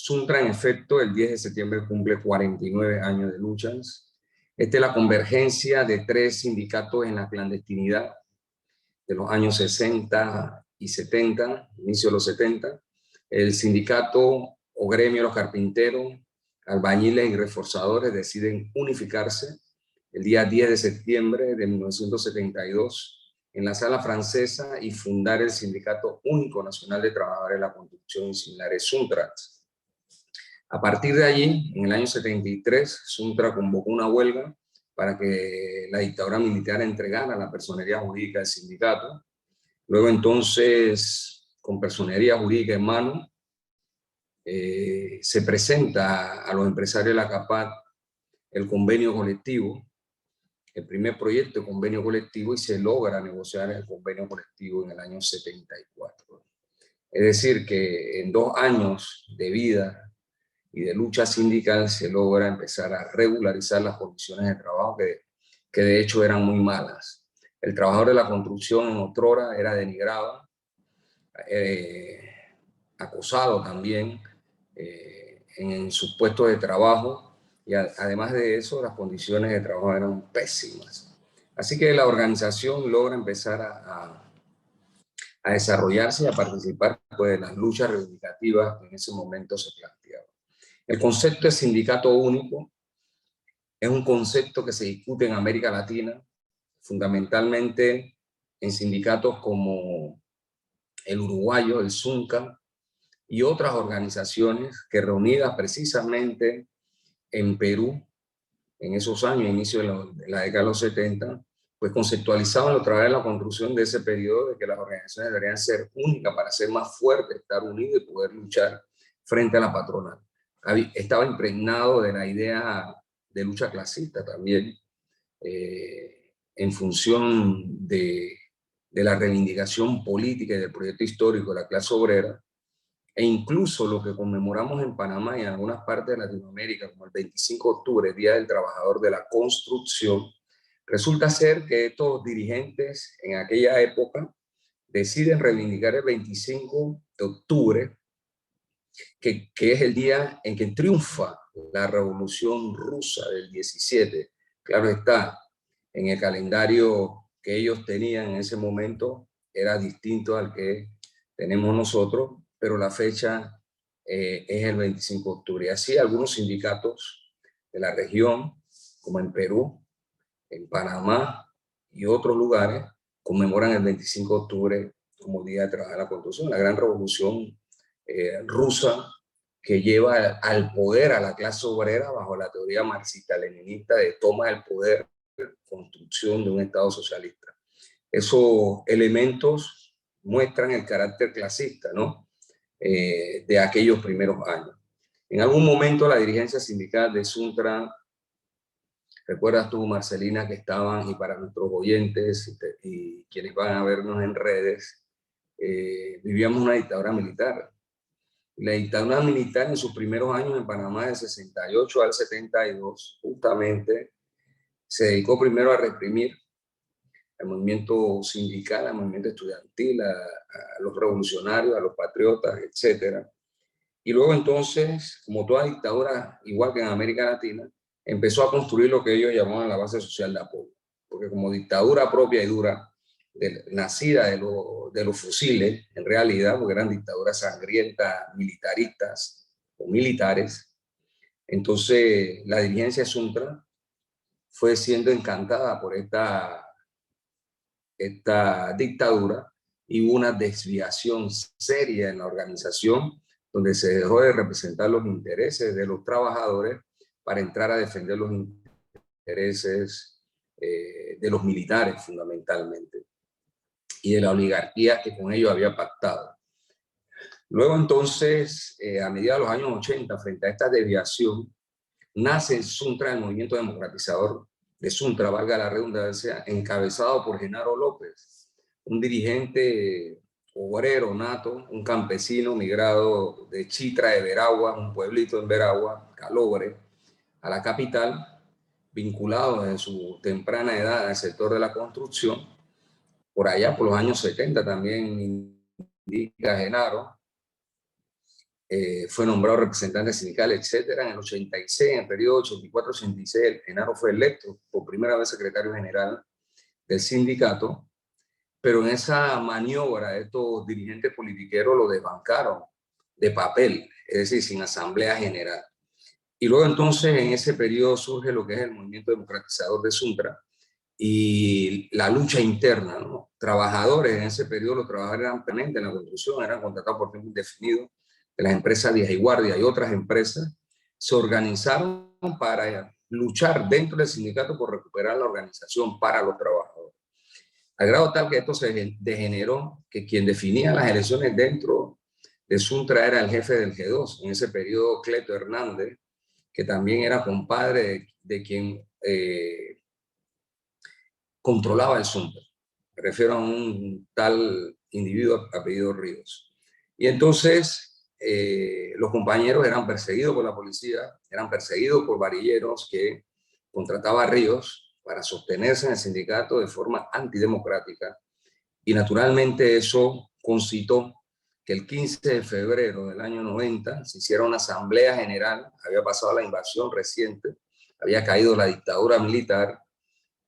Suntra, en efecto, el 10 de septiembre cumple 49 años de luchas. Esta es la convergencia de 3 sindicatos en la clandestinidad de los años 60 y 70, inicio de los 70. El sindicato o gremio de los carpinteros, albañiles y reforzadores deciden unificarse el día 10 de septiembre de 1972 en la Sala Francesa y fundar el Sindicato Único Nacional de Trabajadores de la Construcción y similares, Suntrat. A partir de allí, en el año 73, Suntra convocó una huelga para que la dictadura militar entregara la personería jurídica del sindicato. Luego entonces, con personería jurídica en mano, se presenta a los empresarios de la CAPAC el convenio colectivo, el primer proyecto de convenio colectivo, y se logra negociar el convenio colectivo en el año 74. Es decir, que en 2 años de vida y de lucha sindical se logra empezar a regularizar las condiciones de trabajo que de hecho eran muy malas. El trabajador de la construcción en otrora era denigrado, acosado también en sus puestos de trabajo, y además de eso las condiciones de trabajo eran pésimas. Así que la organización logra empezar a desarrollarse y a participar pues, de las luchas reivindicativas que en ese momento se planteaban. El concepto de sindicato único es un concepto que se discute en América Latina, fundamentalmente en sindicatos como el uruguayo, el SUNCA, y otras organizaciones que reunidas precisamente en Perú, en esos años, inicio de la década de los 70, pues conceptualizaban los trabajadores de la construcción de ese periodo, de que las organizaciones deberían ser únicas para ser más fuertes, estar unidos y poder luchar frente a la patronal. Estaba impregnado de la idea de lucha clasista también, en función de la reivindicación política y del proyecto histórico de la clase obrera, e incluso lo que conmemoramos en Panamá y en algunas partes de Latinoamérica, como el 25 de octubre, Día del Trabajador de la Construcción, resulta ser que estos dirigentes en aquella época deciden reivindicar el 25 de octubre, que es el día en que triunfa la Revolución Rusa del 17. Claro está, en el calendario que ellos tenían en ese momento era distinto al que tenemos nosotros, pero la fecha es el 25 de octubre. Y así algunos sindicatos de la región, como en Perú, en Panamá y otros lugares, conmemoran el 25 de octubre como Día de Trabajo de la Construcción, la gran revolución rusa que lleva al poder a la clase obrera bajo la teoría marxista-leninista de toma del poder, construcción de un Estado socialista. Esos elementos muestran el carácter clasista, ¿no? De aquellos primeros años. En algún momento la dirigencia sindical de Suntra, recuerdas tú, Marcelina, que estaban, y para nuestros oyentes y quienes van a vernos en redes, vivíamos una dictadura militar. La dictadura militar en sus primeros años en Panamá, del 68 al 72, justamente se dedicó primero a reprimir al movimiento sindical, al movimiento estudiantil, a los revolucionarios, a los patriotas, etc. Y luego entonces, como toda dictadura, igual que en América Latina, empezó a construir lo que ellos llamaban la base social de apoyo. Porque como dictadura propia y dura, nacida de los fusiles, en realidad, porque eran dictaduras sangrientas, militaristas o militares, entonces la dirigencia Suntra fue siendo encantada por esta dictadura, y hubo una desviación seria en la organización, donde se dejó de representar los intereses de los trabajadores para entrar a defender los intereses de los militares fundamentalmente, y de la oligarquía que con ellos había pactado. Luego entonces, a mediados de los años 80, frente a esta desviación, nace en Suntra el movimiento democratizador de Suntra, valga la redundancia, encabezado por Genaro López, un dirigente obrero nato, un campesino migrado de Chitra de Veragua, un pueblito en Veragua, Calobre, a la capital, vinculado desde su temprana edad al sector de la construcción. Por allá, por los años 70, también indica Genaro, fue nombrado representante sindical, etcétera. En el 86, en el periodo 84-86, Genaro fue electo por primera vez secretario general del sindicato, pero en esa maniobra estos dirigentes politiqueros lo desbancaron de papel, es decir, sin asamblea general. Y luego entonces en ese periodo surge lo que es el movimiento democratizador de Suntra y la lucha interna, ¿no? Trabajadores, en ese periodo los trabajadores eran permanentes en la construcción, eran contratados por tiempo indefinido de las empresas Vieja y Guardia y otras empresas, se organizaron para luchar dentro del sindicato por recuperar la organización para los trabajadores. Al grado tal que esto se degeneró, que quien definía las elecciones dentro de Suntra era el jefe del G2, en ese periodo Cleto Hernández, que también era compadre de quien controlaba el Suntra. Me refiero a un tal individuo apellido Ríos. Y entonces los compañeros eran perseguidos por la policía, eran perseguidos por varilleros que contrataba a Ríos para sostenerse en el sindicato de forma antidemocrática. Y naturalmente eso concitó que el 15 de febrero del año 90 se hiciera una asamblea general, había pasado la invasión reciente, había caído la dictadura militar,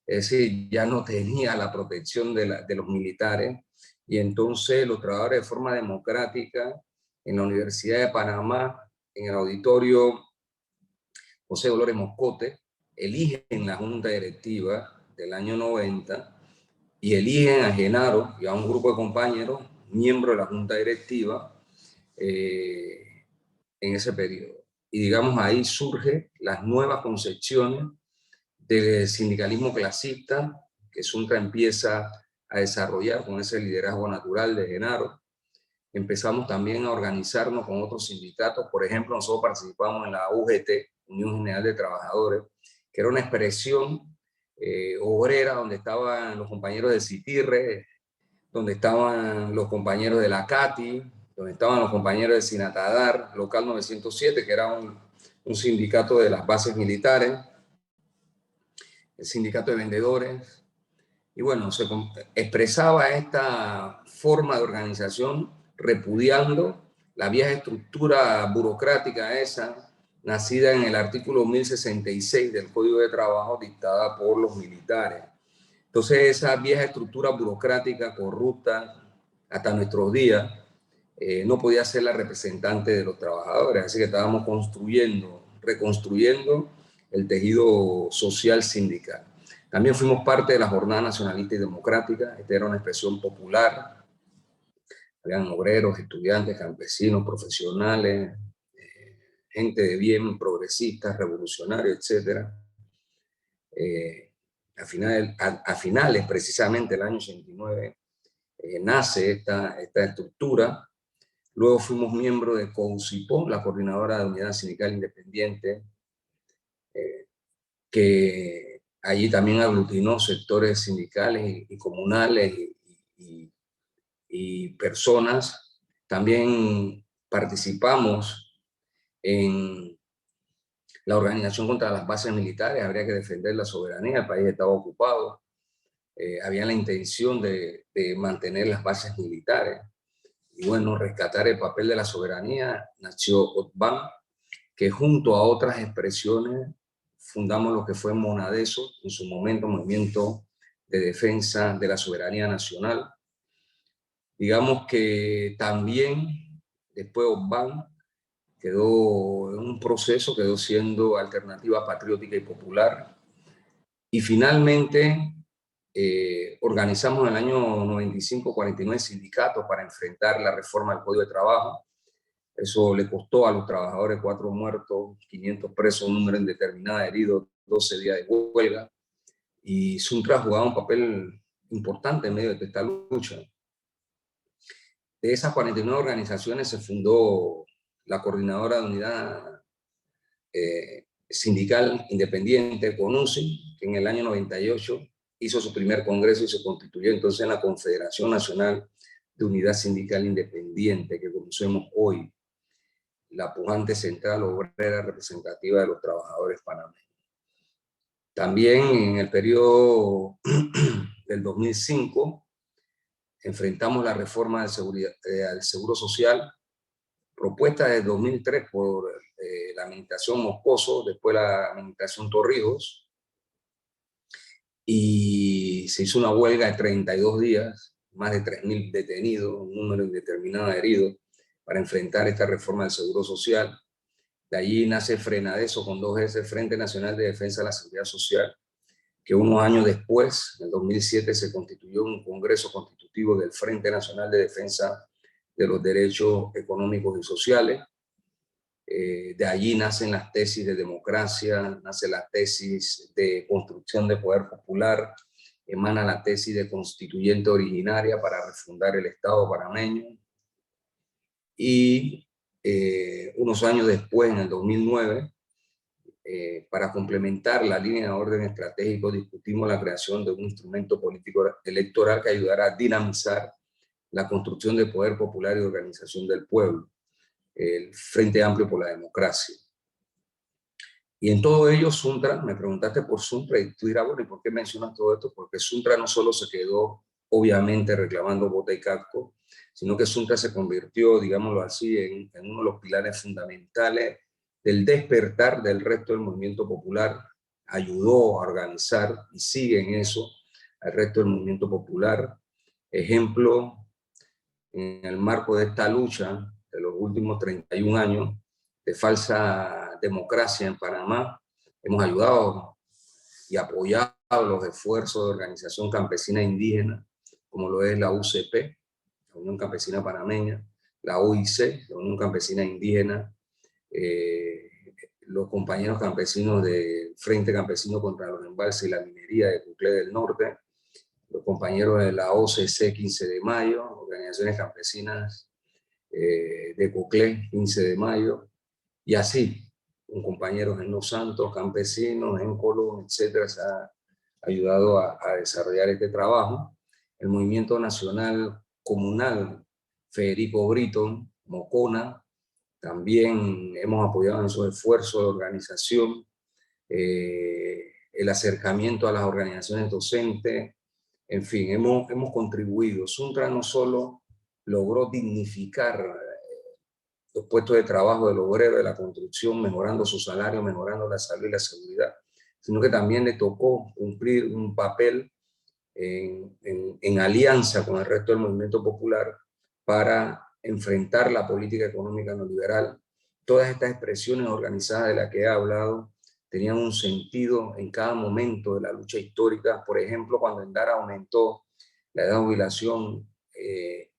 es decir, ya no tenía la protección de los militares, y entonces los trabajadores de forma democrática en la Universidad de Panamá, en el auditorio José Dolores Moscote, eligen la junta directiva del año 90 y eligen a Genaro y a un grupo de compañeros, miembros de la junta directiva, en ese periodo. Y digamos, ahí surgen las nuevas concepciones del sindicalismo clasista que Suntra empieza a desarrollar con ese liderazgo natural de Genaro. Empezamos también a organizarnos con otros sindicatos. Por ejemplo, nosotros participamos en la UGT, Unión General de Trabajadores, que era una expresión obrera donde estaban los compañeros de Citirre, donde estaban los compañeros de la CATI, donde estaban los compañeros de Sinatadar, Local 907, que era un sindicato de las bases militares, el sindicato de vendedores. Y bueno, se expresaba esta forma de organización repudiando la vieja estructura burocrática esa, nacida en el artículo 1066 del Código de Trabajo dictada por los militares. Entonces esa vieja estructura burocrática corrupta hasta nuestros días no podía ser la representante de los trabajadores, así que estábamos reconstruyendo el tejido social sindical. También fuimos parte de la Jornada Nacionalista y Democrática. Esta era una expresión popular. Habían obreros, estudiantes, campesinos, profesionales, gente de bien, progresistas, revolucionarios, etc. A finales, precisamente el año 89, nace esta estructura. Luego fuimos miembros de COUSIPO, la Coordinadora de Unidad Sindical Independiente, que allí también aglutinó sectores sindicales y comunales y personas. También participamos en la organización contra las bases militares. Habría que defender la soberanía, el país estaba ocupado. Había la intención de mantener las bases militares. Y bueno, rescatar el papel de la soberanía. Nació OTBAN, que junto a otras expresiones fundamos lo que fue Monadeso, en su momento Movimiento de Defensa de la Soberanía Nacional. Digamos que también después OTBAN quedó en un proceso, quedó siendo alternativa patriótica y popular. Y finalmente organizamos en el año 95 49 sindicatos para enfrentar la reforma del Código de Trabajo. Eso le costó a los trabajadores 4 muertos, 500 presos, un número indeterminado de heridos, 12 días de huelga. Y Suntra jugaba un papel importante en medio de esta lucha. De esas 49 organizaciones se fundó la Coordinadora de Unidad Sindical Independiente, CONUSI, que en el año 98 hizo su primer congreso y se constituyó entonces en la Confederación Nacional de Unidad Sindical Independiente, que conocemos hoy, la pujante central obrera representativa de los trabajadores panameños. También en el periodo del 2005 enfrentamos la reforma del Seguro Social, propuesta de 2003 por la administración Moscoso, después la administración Torrijos, y se hizo una huelga de 32 días, más de 3.000 detenidos, un número indeterminado de heridos, para enfrentar esta reforma del Seguro Social. De allí nace Frenadeso con 2S, Frente Nacional de Defensa de la Seguridad Social, que unos años después, en el 2007, se constituyó un Congreso Constitutivo del Frente Nacional de Defensa de los Derechos Económicos y Sociales. De allí nacen las tesis de democracia, nace la tesis de construcción de poder popular, emana la tesis de constituyente originaria para refundar el Estado panameño. Y unos años después, en el 2009, para complementar la línea de orden estratégico, discutimos la creación de un instrumento político electoral que ayudará a dinamizar la construcción de poder popular y organización del pueblo, el Frente Amplio por la Democracia. Y en todo ello, Suntra, me preguntaste por Suntra, y tú dirás, bueno, ¿y por qué mencionas todo esto? Porque Suntra no solo se quedó, obviamente, reclamando bota y casco, sino que Suntra se convirtió, digámoslo así, en uno de los pilares fundamentales del despertar del resto del movimiento popular. Ayudó a organizar, y sigue en eso, al resto del movimiento popular. Ejemplo, en el marco de esta lucha de los últimos 31 años de falsa democracia en Panamá, hemos ayudado y apoyado los esfuerzos de organización campesina indígena, como lo es la UCP, la Unión Campesina Panameña, la UIC, la Unión Campesina Indígena, los compañeros campesinos del Frente Campesino contra los Embalses y la Minería de Cuclé del Norte, los compañeros de la OCC 15 de mayo, organizaciones campesinas de Cuclé 15 de mayo, y así, con compañeros en Los Santos, campesinos, en Colón, etcétera, se ha ayudado a desarrollar este trabajo. El Movimiento Nacional Comunal, Federico Brito, Mocona, también hemos apoyado en su esfuerzo de organización, el acercamiento a las organizaciones docentes, en fin, hemos contribuido. Suntra no solo logró dignificar los puestos de trabajo del obrero de la construcción, mejorando su salario, mejorando la salud y la seguridad, sino que también le tocó cumplir un papel en alianza con el resto del movimiento popular para enfrentar la política económica neoliberal. Todas estas expresiones organizadas de las que he hablado tenían un sentido en cada momento de la lucha histórica. Por ejemplo, cuando Endara aumentó la edad de jubilación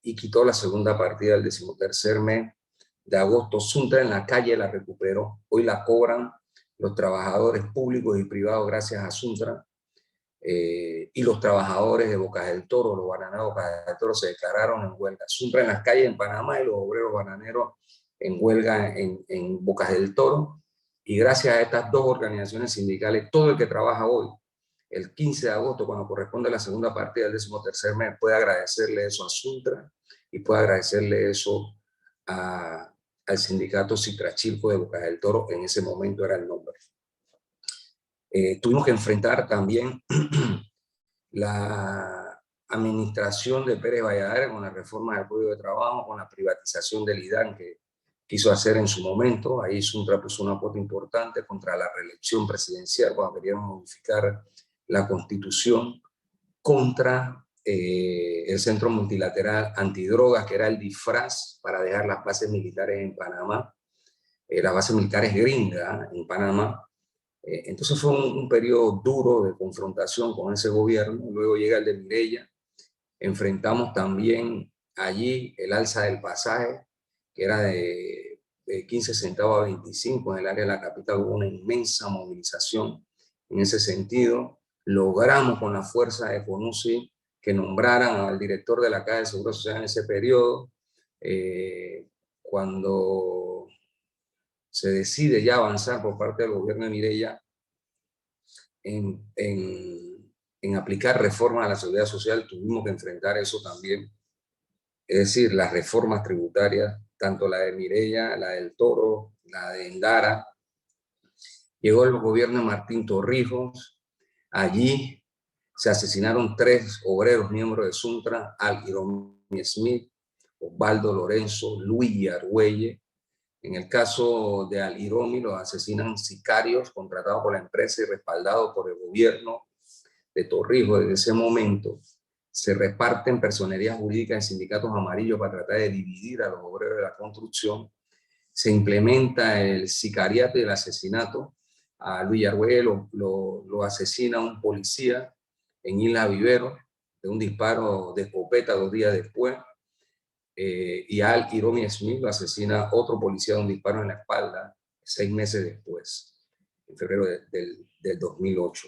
y quitó la segunda partida del 13º mes de agosto, Suntra en la calle la recuperó. Hoy la cobran los trabajadores públicos y privados gracias a Suntra. Y los trabajadores de Bocas del Toro, los bananeros de Bocas del Toro, se declararon en huelga. Suntra en las calles en Panamá y los obreros bananeros en huelga en Bocas del Toro. Y gracias a estas dos organizaciones sindicales, todo el que trabaja hoy, el 15 de agosto, cuando corresponde la segunda partida del 13º mes, puede agradecerle eso a Suntra y puede agradecerle eso al sindicato Citrachilco de Bocas del Toro, en ese momento era el nombre. Tuvimos que enfrentar también la administración de Pérez Valladares con la reforma del Código de Trabajo, con la privatización del IDAN que quiso hacer en su momento. Ahí Suntra puso una cuota importante contra la reelección presidencial cuando querían modificar la Constitución, contra el Centro Multilateral Antidrogas, que era el disfraz para dejar las bases militares en Panamá, las bases militares gringas en Panamá. Entonces fue un periodo duro de confrontación con ese gobierno. Luego llega el de Mireya. Enfrentamos también allí el alza del pasaje, que era de 15 centavos a 25 en el área de la capital. Hubo una inmensa movilización en ese sentido. Logramos con la fuerza de CONUSI que nombraran al director de la Caja de Seguro Social en ese periodo. Cuando se decide ya avanzar por parte del gobierno de Mireya en aplicar reformas a la seguridad social, tuvimos que enfrentar eso también. Es decir, las reformas tributarias, tanto la de Mireya, la del Toro, la de Endara. Llegó el gobierno de Martín Torrijos. Allí se asesinaron 3 obreros miembros de Suntra: Al Iromi Smith, Osvaldo Lorenzo, Luis Argüelle. En el caso de Al-Iromi, los asesinan sicarios contratados por la empresa y respaldados por el gobierno de Torrijos. Desde ese momento se reparten personerías jurídicas en sindicatos amarillos para tratar de dividir a los obreros de la construcción. Se implementa el sicariato y el asesinato. A Luis Argüelles lo asesina un policía en Isla Vivero de un disparo de escopeta 2 días después. Y Al-Iromi Smith lo asesina otro policía de un disparo en la espalda 6 meses después, en febrero del 2008.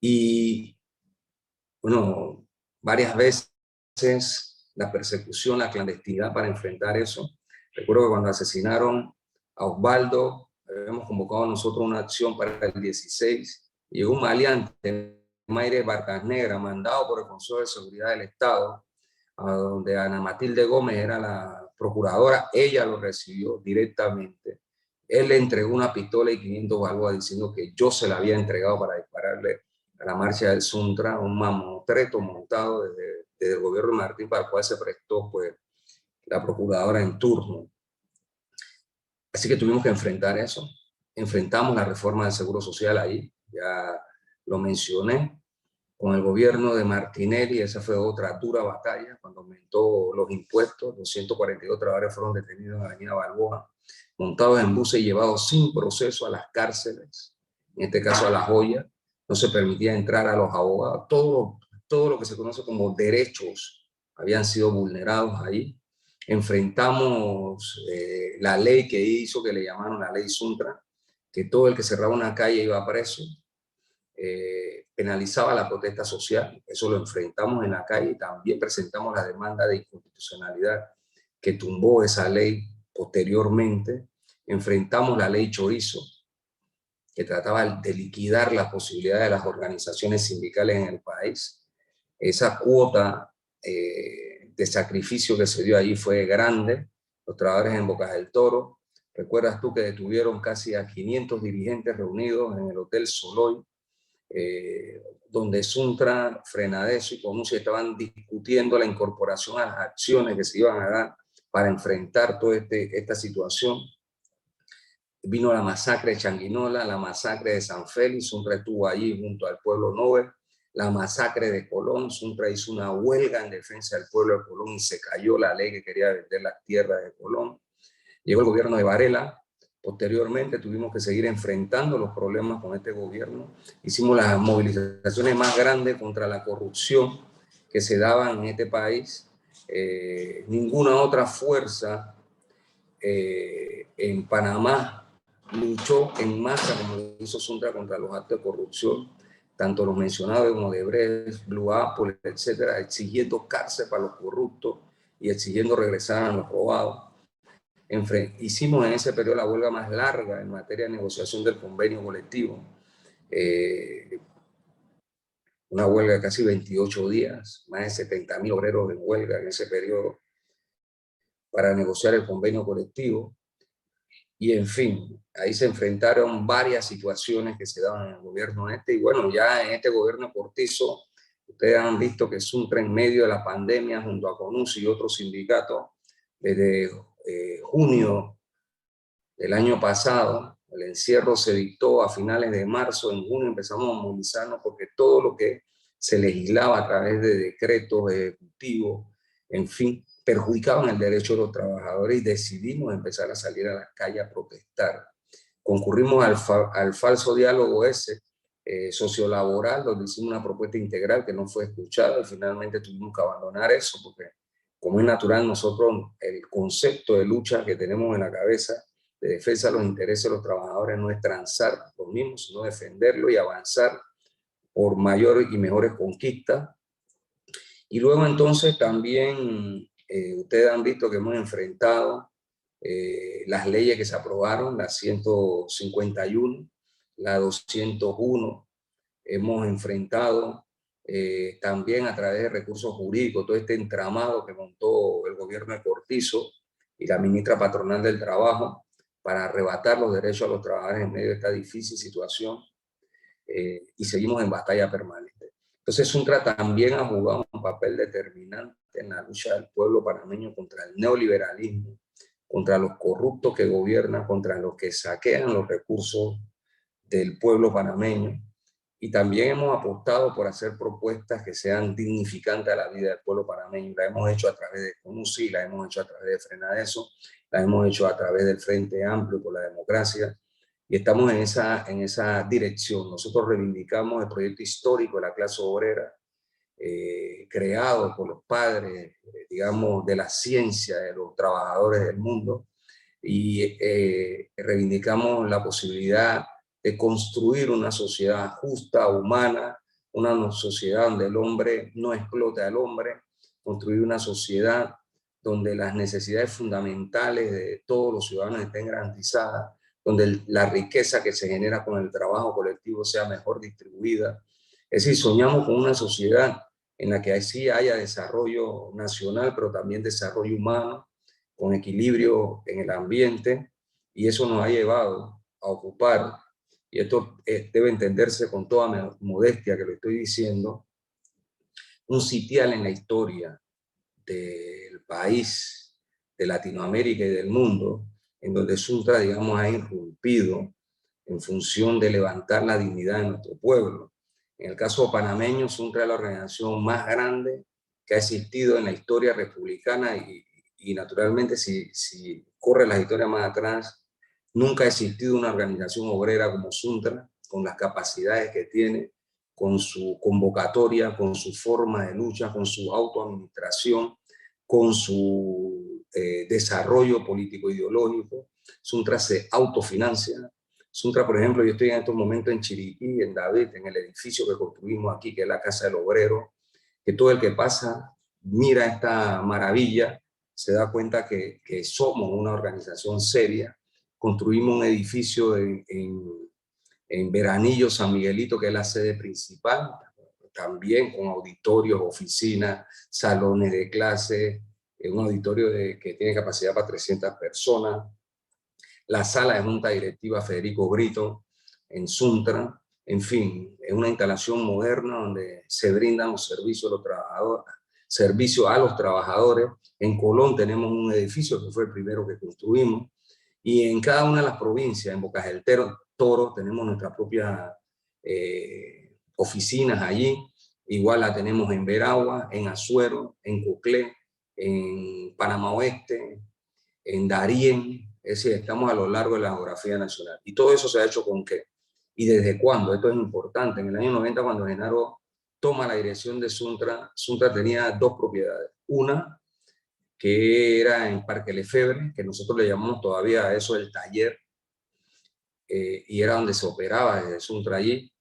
Y bueno, varias veces la persecución, la clandestinidad para enfrentar eso. Recuerdo que cuando asesinaron a Osvaldo, habíamos convocado nosotros una acción para el 16, y llegó un maleante, Mayre Barcas Negra, mandado por el Consejo de Seguridad del Estado, a donde Ana Matilde Gómez era la procuradora. Ella lo recibió directamente. Él le entregó una pistola y 500 balboas diciendo que yo se la había entregado para dispararle a la marcha del Suntra, un mamotreto montado desde el gobierno de Martín, para el cual se prestó pues la procuradora en turno. Así que tuvimos que enfrentar eso. Enfrentamos la reforma del Seguro Social ahí, ya lo mencioné, con el gobierno de Martinelli. Esa fue otra dura batalla, cuando aumentó los impuestos. 242 trabajadores fueron detenidos en la avenida Balboa, montados en buses y llevados sin proceso a las cárceles, en este caso a La Joya. No se permitía entrar a los abogados. Todo lo que se conoce como derechos habían sido vulnerados ahí. Enfrentamos la ley que hizo, que le llamaron la ley Suntra, que todo el que cerraba una calle iba preso. Penalizaba la protesta social. Eso lo enfrentamos en la calle, y también presentamos la demanda de inconstitucionalidad que tumbó esa ley posteriormente. Enfrentamos la ley Chorizo, que trataba de liquidar las posibilidades de las organizaciones sindicales en el país. Esa cuota de sacrificio que se dio allí fue grande. Los trabajadores en Bocas del Toro, recuerdas tú que detuvieron casi a 500 dirigentes reunidos en el Hotel Soloy, donde Suntra, Frenadeso y Conuncia estaban discutiendo la incorporación a las acciones que se iban a dar para enfrentar toda esta situación. Vino la masacre de Changuinola, la masacre de San Félix. Suntra estuvo allí junto al pueblo Nobel. La masacre de Colón, Suntra hizo una huelga en defensa del pueblo de Colón y se cayó la ley que quería vender las tierras de Colón. Llegó el gobierno de Varela. Posteriormente tuvimos que seguir enfrentando los problemas con este gobierno. Hicimos las movilizaciones más grandes contra la corrupción que se daban en este país. Ninguna otra fuerza en Panamá luchó en masa como lo hizo Suntra contra los actos de corrupción, tanto los mencionados como Odebrecht, Blue Apple, etcétera, exigiendo cárcel para los corruptos y exigiendo regresar a los robados. Hicimos en ese periodo la huelga más larga en materia de negociación del convenio colectivo, una huelga de casi 28 días, más de 70.000 obreros en huelga en ese periodo para negociar el convenio colectivo. Y en fin, ahí se enfrentaron varias situaciones que se daban en el gobierno y bueno, ya en este gobierno Cortizo, ustedes han visto que Suntra, en medio de la pandemia, junto a CONUS y otros sindicatos, desde junio del año pasado, el encierro se dictó a finales de marzo. En junio empezamos a movilizarnos porque todo lo que se legislaba a través de decretos ejecutivos, en fin, perjudicaban el derecho de los trabajadores, y decidimos empezar a salir a las calles a protestar. Concurrimos al falso diálogo ese, sociolaboral, donde hicimos una propuesta integral que no fue escuchada, y finalmente tuvimos que abandonar eso porque, como es natural, nosotros el concepto de lucha que tenemos en la cabeza de defensa de los intereses de los trabajadores no es transar los mismos, sino defenderlo y avanzar por mayores y mejores conquistas. Y luego entonces también ustedes han visto que hemos enfrentado las leyes que se aprobaron, la 151, la 201, hemos enfrentado también a través de recursos jurídicos todo este entramado que montó el gobierno de Cortizo y la ministra patronal del Trabajo para arrebatar los derechos a los trabajadores en medio de esta difícil situación, y seguimos en batalla permanente. Entonces Suntra también ha jugado un papel determinante en la lucha del pueblo panameño contra el neoliberalismo, contra los corruptos que gobiernan, contra los que saquean los recursos del pueblo panameño. Y también hemos apostado por hacer propuestas que sean dignificantes a la vida del pueblo panameño. La hemos hecho a través de CONUSI, la hemos hecho a través de Frena Eso, la hemos hecho a través del Frente Amplio por la Democracia, y estamos en esa dirección. Nosotros reivindicamos el proyecto histórico de la clase obrera, creado por los padres, digamos, de la ciencia, de los trabajadores del mundo, y reivindicamos la posibilidad de construir una sociedad justa, humana, una sociedad donde el hombre no explote al hombre, construir una sociedad donde las necesidades fundamentales de todos los ciudadanos estén garantizadas, donde la riqueza que se genera con el trabajo colectivo sea mejor distribuida. Es decir, soñamos con una sociedad en la que así haya desarrollo nacional, pero también desarrollo humano, con equilibrio en el ambiente, y eso nos ha llevado a ocupar, y esto debe entenderse con toda modestia que lo estoy diciendo, un sitial en la historia del país, de Latinoamérica y del mundo, en donde Suntra, digamos, ha irrumpido en función de levantar la dignidad de nuestro pueblo. En el caso panameño, Suntra es la organización más grande que ha existido en la historia republicana, y naturalmente si corre la historia más atrás, nunca ha existido una organización obrera como Suntra, con las capacidades que tiene, con su convocatoria, con su forma de lucha, con su autoadministración, con su desarrollo político-ideológico. Suntra se autofinancia. Suntra, por ejemplo, yo estoy en estos momentos en Chiriquí, en David, en el edificio que construimos aquí, que es la Casa del Obrero, que todo el que pasa mira esta maravilla, se da cuenta que somos una organización seria. Construimos un edificio en Veranillo, San Miguelito, que es la sede principal, también con auditorios, oficinas, salones de clase, un auditorio que tiene capacidad para 300 personas, la sala de junta directiva Federico Brito en Suntra. En fin, es una instalación moderna donde se brindan los servicios a los trabajadores, servicio a los trabajadores. En Colón tenemos un edificio que fue el primero que construimos, y en cada una de las provincias, en Bocas del Toro, tenemos nuestras propias oficinas allí. Igual la tenemos en Veragua, en Azuero, en Coclé, en Panamá Oeste, en Darién. Es decir, estamos a lo largo de la geografía nacional. Y todo eso se ha hecho ¿con qué? ¿Y desde cuándo? Esto es importante. En el año 90, cuando Genaro toma la dirección de Suntra, Suntra tenía dos propiedades. Una, que era en Parque Lefebvre, que nosotros le llamamos todavía a eso el taller, y era donde se operaba desde Suntra allí,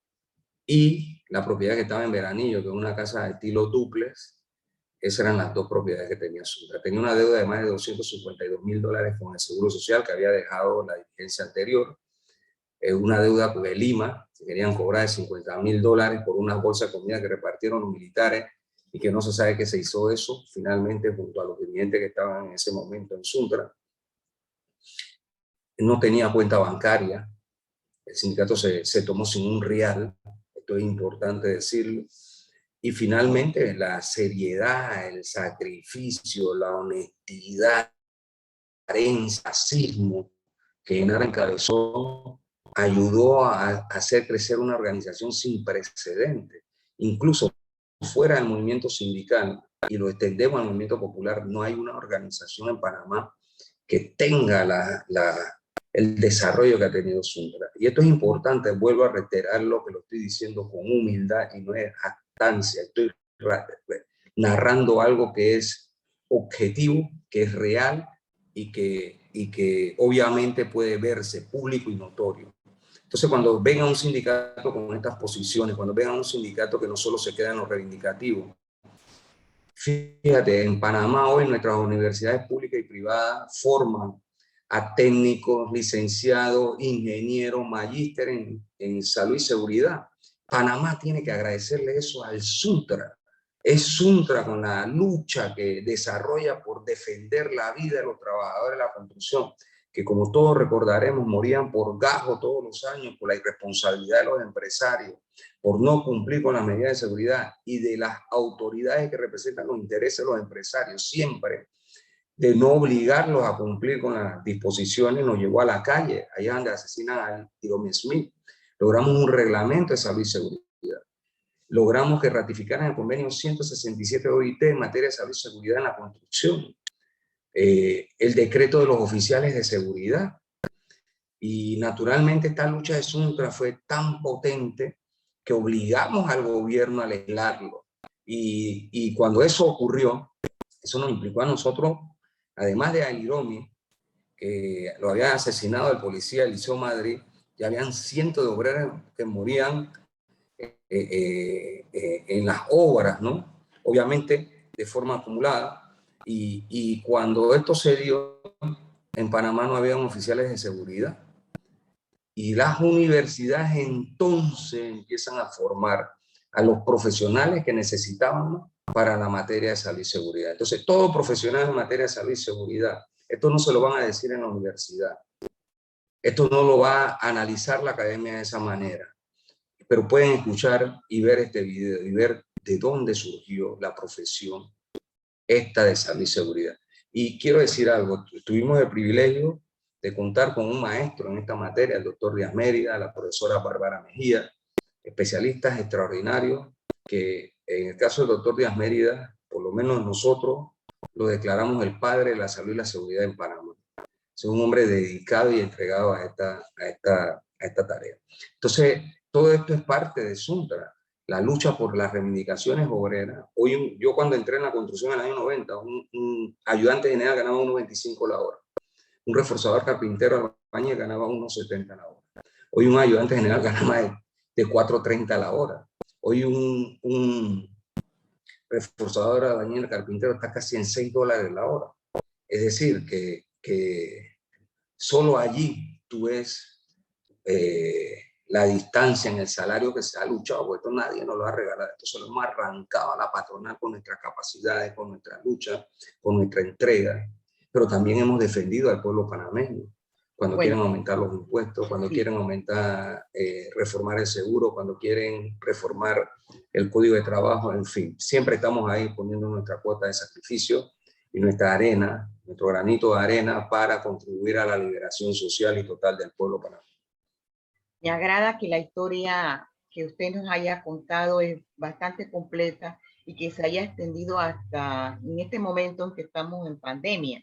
y la propiedad que estaba en Veranillo, que es una casa de estilo dúplex. Esas eran las dos propiedades que tenía Suntra. Tenía una deuda de más de $252 con el Seguro Social que había dejado la dirigencia anterior. Una deuda de Lima, que querían cobrar de $50.000 por unas bolsas de comida que repartieron los militares, y que no se sabe qué se hizo eso finalmente junto a los dirigentes que estaban en ese momento en Suntra. No tenía cuenta bancaria. El sindicato se tomó sin un real. Esto es importante decirlo. Y finalmente la seriedad, el sacrificio, la honestidad, el racismo que Genaro encabezó ayudó a hacer crecer una organización sin precedentes. Incluso fuera del movimiento sindical, y lo extendemos al movimiento popular, no hay una organización en Panamá que tenga el desarrollo que ha tenido Suntra. Y esto es importante, vuelvo a reiterar lo que lo estoy diciendo con humildad y no es jactancia. Estoy narrando algo que es objetivo, que es real, y que obviamente puede verse público y notorio. Entonces, cuando venga un sindicato con estas posiciones, cuando venga un sindicato que no solo se queda en lo reivindicativo, fíjate, en Panamá hoy nuestras universidades públicas y privadas forman a técnicos, licenciados, ingenieros, magíster en salud y seguridad. Panamá tiene que agradecerle eso al Suntra. Es Suntra con la lucha que desarrolla por defender la vida de los trabajadores de la construcción, que como todos recordaremos morían por gajo todos los años por la irresponsabilidad de los empresarios, por no cumplir con las medidas de seguridad, y de las autoridades que representan los intereses de los empresarios siempre, de no obligarlos a cumplir con las disposiciones, nos llevó a la calle, allá donde asesinan a Jerome Smith. Logramos un reglamento de salud y seguridad. Logramos que ratificaran el convenio 167 de OIT en materia de salud y seguridad en la construcción. El decreto de los oficiales de seguridad. Y naturalmente esta lucha de Suntra fue tan potente que obligamos al gobierno a legislarlo. Y cuando eso ocurrió, eso nos implicó a nosotros, además de a Iromi, que lo había asesinado el policía Eliseo Madrid, ya habían cientos de obreros que morían en las obras, ¿no? Obviamente de forma acumulada. Y cuando esto se dio, en Panamá no habían oficiales de seguridad. Y las universidades entonces empiezan a formar a los profesionales que necesitábamos para la materia de salud y seguridad. Entonces, todo profesional en materia de salud y seguridad, esto no se lo van a decir en la universidad. Esto no lo va a analizar la academia de esa manera. Pero pueden escuchar y ver este video y ver de dónde surgió la profesión esta de salud y seguridad. Y quiero decir algo, tuvimos el privilegio de contar con un maestro en esta materia, el doctor Díaz Mérida, la profesora Bárbara Mejía, especialistas extraordinarios que en el caso del doctor Díaz Mérida, por lo menos nosotros lo declaramos el padre de la salud y la seguridad en Panamá. Es un hombre dedicado y entregado a esta tarea. Entonces, todo esto es parte de Suntra, la lucha por las reivindicaciones obreras. Hoy, yo cuando entré en la construcción en el año 90, un ayudante general ganaba 1.25 la hora. Un reforzador carpintero albañil ganaba 1.70 la hora. Hoy un ayudante general gana más de 4.30 la hora. Hoy un reforzador albañil carpintero está casi en $6 la hora. Es decir, que solo allí tú ves la distancia en el salario que se ha luchado, porque esto nadie nos lo ha regalado, esto se lo hemos arrancado a la patronal con nuestras capacidades, con nuestra lucha, con nuestra entrega, pero también hemos defendido al pueblo panameño cuando quieren aumentar los impuestos, cuando quieren aumentar, reformar el seguro, cuando quieren reformar el código de trabajo, en fin, siempre estamos ahí poniendo nuestra cuota de sacrificio y nuestra arena, nuestro granito de arena para contribuir a la liberación social y total del pueblo panameño. Me agrada que la historia que usted nos haya contado es bastante completa y que se haya extendido hasta en este momento en que estamos en pandemia,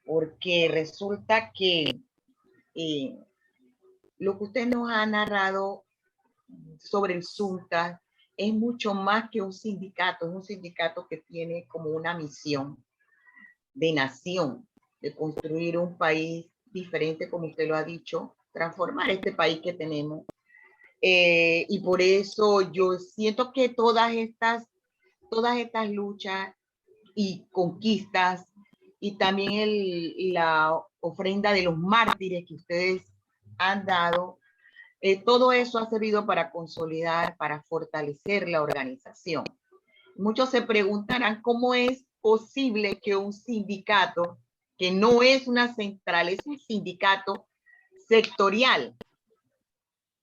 porque resulta que lo que usted nos ha narrado sobre el Sunta es mucho más que un sindicato, es un sindicato que tiene como una misión de nación, de construir un país diferente, como usted lo ha dicho, transformar este país que tenemos. Y por eso yo siento que todas estas luchas y conquistas y también la ofrenda de los mártires que ustedes han dado, todo eso ha servido para consolidar, para fortalecer la organización. Muchos se preguntarán cómo es posible que un sindicato, que no es una central, es un sindicato sectorial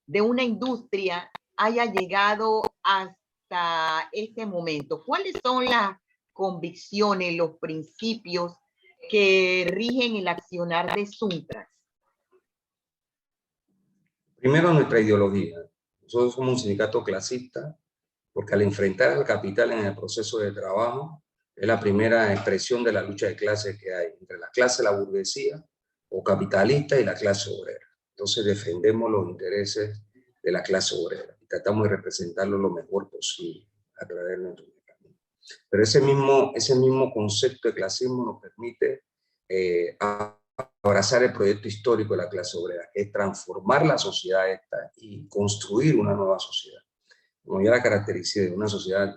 de una industria, haya llegado hasta este momento. ¿Cuáles son las convicciones, los principios que rigen el accionar de Suntras? Primero, nuestra ideología. Nosotros somos un sindicato clasista porque al enfrentar al capital en el proceso de trabajo es la primera expresión de la lucha de clases que hay entre la clase, la burguesía o capitalista y la clase obrera. Entonces defendemos los intereses de la clase obrera y tratamos de representarlo lo mejor posible a través de nuestro mecanismo. Pero ese mismo concepto de clasismo nos permite abrazar el proyecto histórico de la clase obrera, que es transformar la sociedad esta y construir una nueva sociedad. Como ya la caractericé, de una sociedad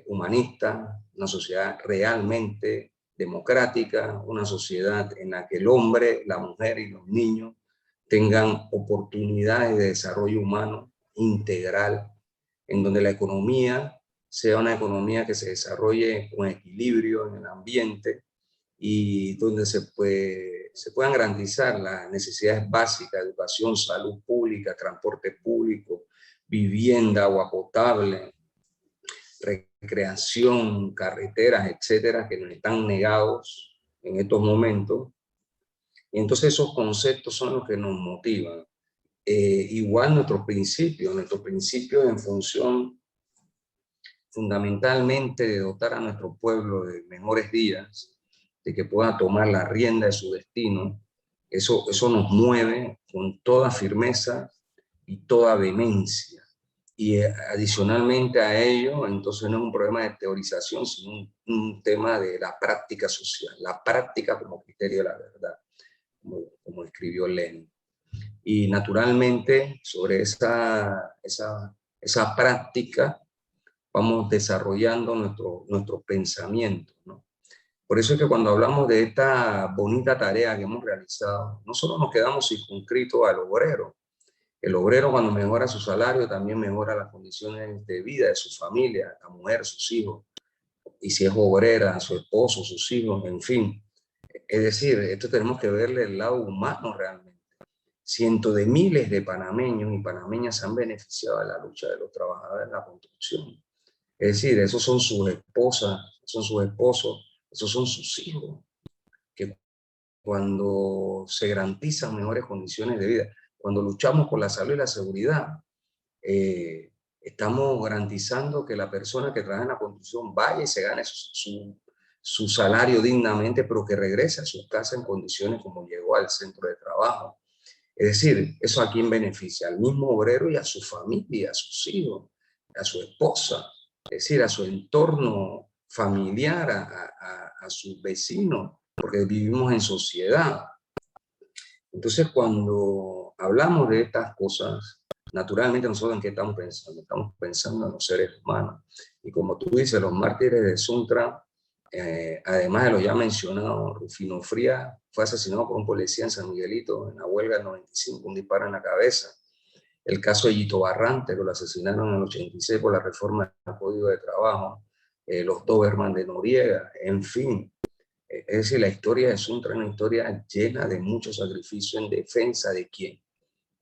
humanista, una sociedad realmente democrática, una sociedad en la que el hombre, la mujer y los niños tengan oportunidades de desarrollo humano integral, en donde la economía sea una economía que se desarrolle con equilibrio en el ambiente y donde se puedan garantizar las necesidades básicas, educación, salud pública, transporte público, vivienda, agua potable, recreación, carreteras, etcétera, que nos están negados en estos momentos. Y entonces esos conceptos son los que nos motivan. Igual nuestros principios en función fundamentalmente de dotar a nuestro pueblo de mejores días, de que pueda tomar la rienda de su destino, eso nos mueve con toda firmeza y toda vehemencia. Y adicionalmente a ello, entonces no es un problema de teorización, sino un tema de la práctica social, la práctica como criterio de la verdad, como escribió Lenin. Y naturalmente sobre esa práctica vamos desarrollando nuestro pensamiento, ¿no? Por eso es que cuando hablamos de esta bonita tarea que hemos realizado, no solo nos quedamos circunscritos al obrero. El obrero, cuando mejora su salario, también mejora las condiciones de vida de su familia, la mujer, sus hijos, y si es obrera, su esposo, sus hijos, en fin. Es decir, esto tenemos que verle el lado humano realmente. Cientos de miles de panameños y panameñas se han beneficiado de la lucha de los trabajadores en la construcción. Es decir, esos son sus esposas, son sus esposos, esos son sus hijos, que cuando se garantizan mejores condiciones de vida, cuando luchamos por la salud y la seguridad, estamos garantizando que la persona que trabaja en la construcción vaya y se gane su salario dignamente, pero que regrese a su casa en condiciones como llegó al centro de trabajo. Es decir, ¿eso a quién beneficia? Al mismo obrero y a su familia, a sus hijos, a su esposa, es decir, a su entorno familiar, a sus vecinos, porque vivimos en sociedad. Entonces, cuando hablamos de estas cosas, naturalmente nosotros en qué estamos pensando? Estamos pensando en los seres humanos. Y como tú dices, los mártires de Suntra, además de los ya mencionados, Rufino Frías fue asesinado por un policía en San Miguelito en la huelga del 95, un disparo en la cabeza. El caso de Yito Barrante, que lo asesinaron en el 86 por la reforma del Código de Trabajo, los Doberman de Noriega, en fin. Es decir, la historia de Suntra es una historia llena de mucho sacrificio en defensa de quién,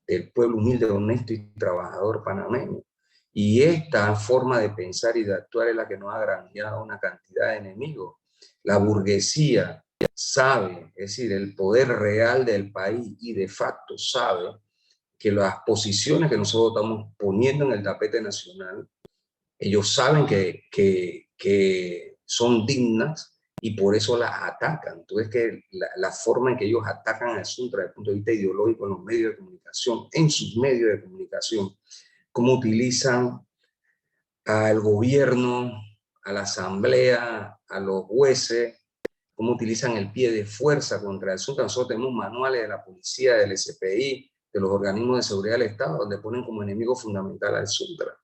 del pueblo humilde, honesto y trabajador panameño. Y esta forma de pensar y de actuar es la que nos ha granjeado una cantidad de enemigos. La burguesía sabe, es decir, el poder real del país y de facto sabe que las posiciones que nosotros estamos poniendo en el tapete nacional, ellos saben que son dignas y por eso las atacan. Entonces, que la forma en que ellos atacan a Suntra desde el punto de vista ideológico en los medios de comunicación, en sus medios de comunicación, cómo utilizan al gobierno, a la asamblea, a los jueces, cómo utilizan el pie de fuerza contra el Suntra. Nosotros tenemos manuales de la policía, del SPI, de los organismos de seguridad del Estado, donde ponen como enemigo fundamental al Suntra.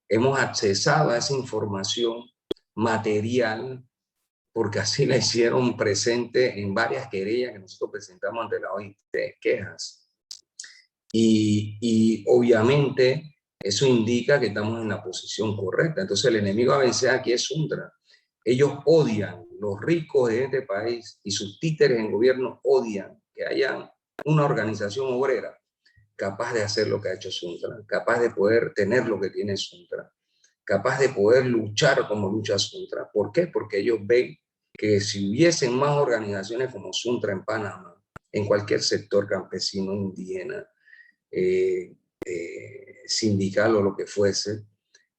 Hemos accesado a esa información material porque así la hicieron presente en varias querellas que nosotros presentamos ante la OIT, quejas. Y obviamente eso indica que estamos en la posición correcta. Entonces el enemigo a vencer aquí es Suntra. Ellos odian, los ricos de este país y sus títeres en gobierno odian que haya una organización obrera capaz de hacer lo que ha hecho Suntra, capaz de poder tener lo que tiene Suntra, capaz de poder luchar como lucha Suntra. ¿Por qué? Porque ellos ven que si hubiesen más organizaciones como Suntra en Panamá, en cualquier sector campesino, indígena, sindical o lo que fuese,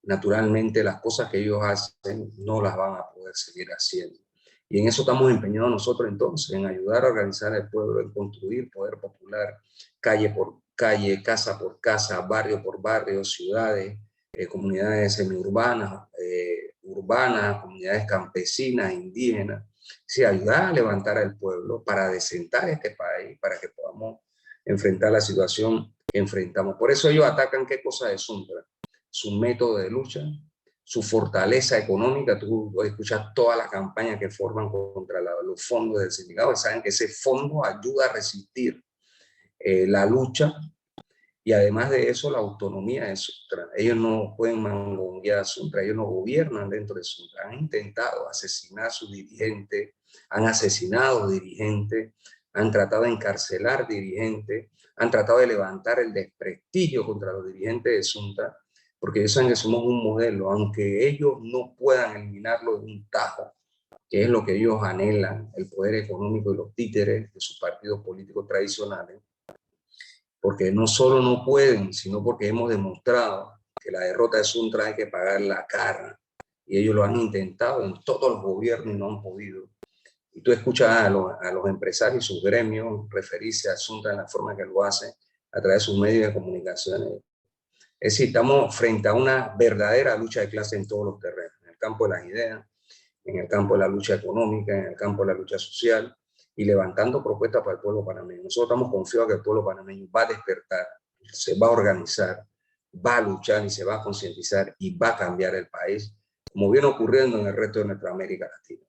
naturalmente las cosas que ellos hacen no las van a poder seguir haciendo. Y en eso estamos empeñados nosotros entonces, en ayudar a organizar el pueblo, en construir poder popular, calle por calle, casa por casa, barrio por barrio, ciudades, comunidades semiurbanas, urbanas, comunidades campesinas, indígenas. Sí, ayudar a levantar al pueblo para desentar este país, para que podamos enfrentar la situación que enfrentamos. Por eso ellos atacan qué cosa de Suntra, su método de lucha, su fortaleza económica. Tú escuchas todas las campañas que forman contra los fondos del sindicato, saben que ese fondo ayuda a resistir la lucha y además de eso la autonomía de Suntra. Ellos no pueden mangonguear a Suntra, ellos no gobiernan dentro de Suntra. Han intentado asesinar a sus dirigentes, han asesinado dirigentes, han tratado de encarcelar dirigentes, han tratado de levantar el desprestigio contra los dirigentes de Suntra, porque ellos saben que somos un modelo, aunque ellos no puedan eliminarlo de un tajo, que es lo que ellos anhelan, el poder económico y los títeres de sus partidos políticos tradicionales, porque no solo no pueden, sino porque hemos demostrado que la derrota de Suntra hay que pagar la cara, y ellos lo han intentado en todos los gobiernos y no han podido. Y tú escuchas a los empresarios y sus gremios referirse a Suntra en la forma que lo hacen a través de sus medios de comunicación. Es decir, estamos frente a una verdadera lucha de clase en todos los terrenos, en el campo de las ideas, en el campo de la lucha económica, en el campo de la lucha social, y levantando propuestas para el pueblo panameño. Nosotros estamos confiados que el pueblo panameño va a despertar, se va a organizar, va a luchar y se va a concientizar y va a cambiar el país, como viene ocurriendo en el resto de nuestra América Latina.